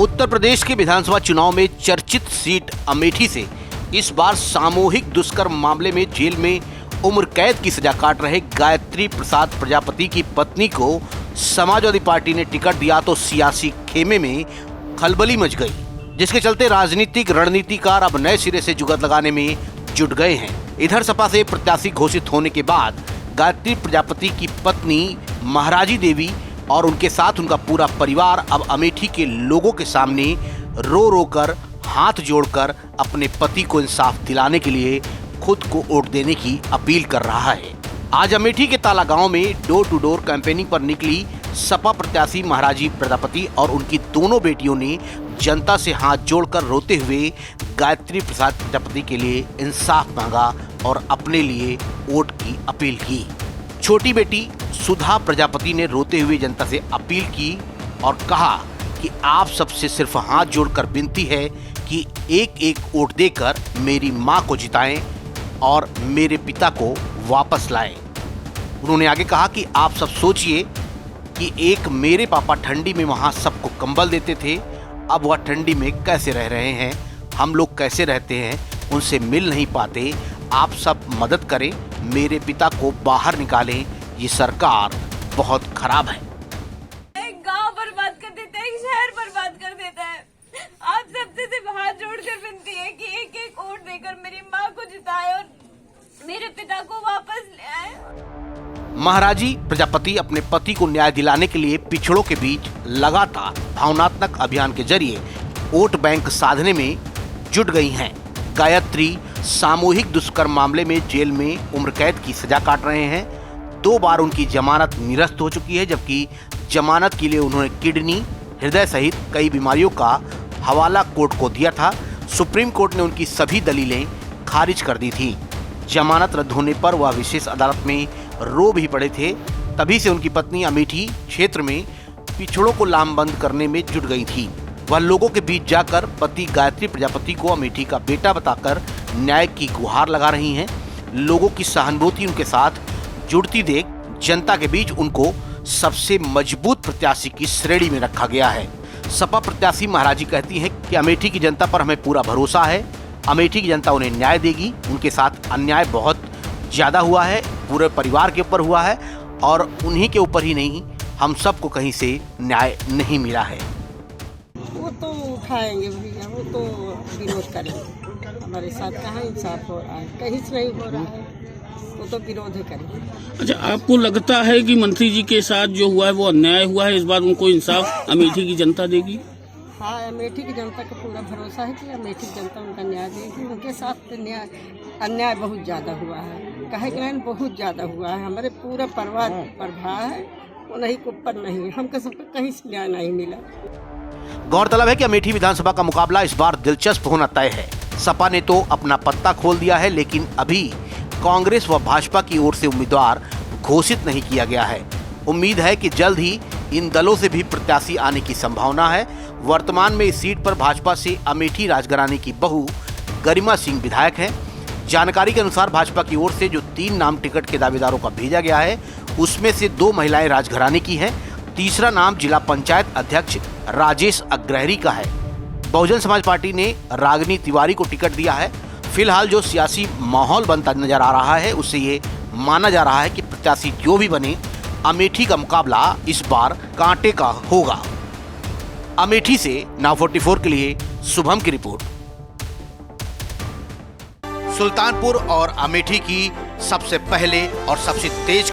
उत्तर प्रदेश के विधानसभा चुनाव में चर्चित सीट अमेठी से इस बार सामूहिक दुष्कर्म मामले में जेल में उम्र कैद की सजा काट रहे गायत्री प्रसाद प्रजापति की पत्नी को समाजवादी पार्टी ने टिकट दिया तो सियासी खेमे में खलबली मच गई, जिसके चलते राजनीतिक रणनीतिकार अब नए सिरे से जुगत लगाने में जुट गए हैं। इधर सपा से प्रत्याशी घोषित होने के बाद गायत्री प्रजापति की पत्नी महाराजी देवी और उनके साथ उनका पूरा परिवार अब अमेठी के लोगों के सामने रो रो कर हाथ जोड़कर अपने पति को इंसाफ दिलाने के लिए खुद को वोट देने की अपील कर रहा है। आज अमेठी के ताला गांव में डोर टू डोर कैंपेनिंग पर निकली सपा प्रत्याशी महाराजी प्रजापति और उनकी दोनों बेटियों ने जनता से हाथ जोड़कर रोते हुए गायत्री प्रसाद प्रजापति के लिए इंसाफ मांगा और अपने लिए वोट की अपील की। छोटी बेटी सुधा प्रजापति ने रोते हुए जनता से अपील की और कहा कि आप सबसे सिर्फ हाथ जोड़कर विनती है कि एक एक वोट देकर मेरी मां को जिताएं और मेरे पिता को वापस लाएं। उन्होंने आगे कहा कि आप सब सोचिए कि एक मेरे पापा ठंडी में वहां सबको कंबल देते थे, अब वह ठंडी में कैसे रह रहे हैं, हम लोग कैसे रहते हैं, उनसे मिल नहीं पाते। आप सब मदद करें, मेरे पिता को बाहर निकालें, ये सरकार बहुत खराब है। एक गांव बर्बाद कर देता है, एक शहर बर्बाद कर देता है। आप सबसे सिर्फ हाथ जोड़कर विनती है कि एक एक वोट देकर मेरी मां को जिताए और मेरे पिता को वापस ले आए। महाराजी प्रजापति अपने पति को न्याय दिलाने के लिए पिछड़ों के बीच लगातार भावनात्मक अभियान के जरिए वोट बैंक साधने में जुट गई हैं। गायत्री सामूहिक दुष्कर्म मामले में जेल में उम्र कैद की सजा काट रहे हैं। 2 बार उनकी जमानत निरस्त हो चुकी है, जबकि जमानत के लिए उन्होंने किडनी, हृदय सहित कई बीमारियों का हवाला कोर्ट को दिया था। सुप्रीम कोर्ट ने उनकी सभी दलीलें खारिज कर दी थी। जमानत रद्द होने पर वह विशेष अदालत में रो भी पड़े थे। तभी से उनकी पत्नी अमेठी क्षेत्र में पिछड़ों को लामबंद करने में जुट गई थी। वह लोगों के बीच जाकर पति गायत्री प्रजापति को अमेठी का बेटा बताकर न्याय की गुहार लगा रही हैं। लोगों की सहानुभूति उनके साथ जुड़ती देख जनता के बीच उनको सबसे मजबूत प्रत्याशी की श्रेणी में रखा गया है। सपा प्रत्याशी महाराजी कहती हैं कि अमेठी की जनता पर हमें पूरा भरोसा है, अमेठी की जनता उन्हें न्याय देगी। उनके साथ अन्याय बहुत ज्यादा हुआ है, पूरे परिवार के ऊपर हुआ है और उन्हीं के ऊपर ही नहीं, हम सबको कहीं से न्याय नहीं मिला है। वो तो उठाएंगे भैया, वो तो विरोध करेंगे। हमारे साथ कहाँ इंसाफ हो रहा है, कहीं से नहीं हो रहा है, वो तो विरोध ही करेंगे। अच्छा, आपको लगता है कि मंत्री जी के साथ जो हुआ है वो अन्याय हुआ है, इस बार उनको इंसाफ अमेठी की जनता देगी? हाँ, अमेठी की जनता को पूरा भरोसा है कि अमेठी की जनता उनका न्याय देगी। उनके साथ अन्याय बहुत ज़्यादा हुआ है, कहे कि नहीं बहुत ज़्यादा हुआ है। हमारे पूरा परिवार पर भार है, वो नहीं के ऊपर नहीं, हमको सबको कहीं से न्याय नहीं मिला। गौरतलब है कि अमेठी विधानसभा का मुकाबला इस बार दिलचस्प होना तय है। सपा ने तो अपना पत्ता खोल दिया है, लेकिन अभी कांग्रेस व भाजपा की ओर से उम्मीदवार घोषित नहीं किया गया है। उम्मीद है कि जल्द ही इन दलों से भी प्रत्याशी आने की संभावना है। वर्तमान में इस सीट पर भाजपा से अमेठी राजघराने की बहू गरिमा सिंह विधायक हैं। जानकारी के अनुसार भाजपा की ओर से जो 3 नाम टिकट के दावेदारों का भेजा गया है, उसमें से 2 महिलाएं राजघराने की हैं। तीसरा नाम जिला पंचायत अध्यक्ष राजेश अग्रहरी का है। बहुजन समाज पार्टी ने रागिनी तिवारी को टिकट दिया है। फिलहाल जो सियासी माहौल बनता नजर आ रहा है, उससे ये माना जा रहा है कि प्रत्याशी जो भी बने, अमेठी का मुकाबला इस बार कांटे का होगा। अमेठी से नाउ 44 के लिए शुभम की रिपोर्ट। सुल्तानपुर और अमेठी की सबसे पहले और सबसे तेज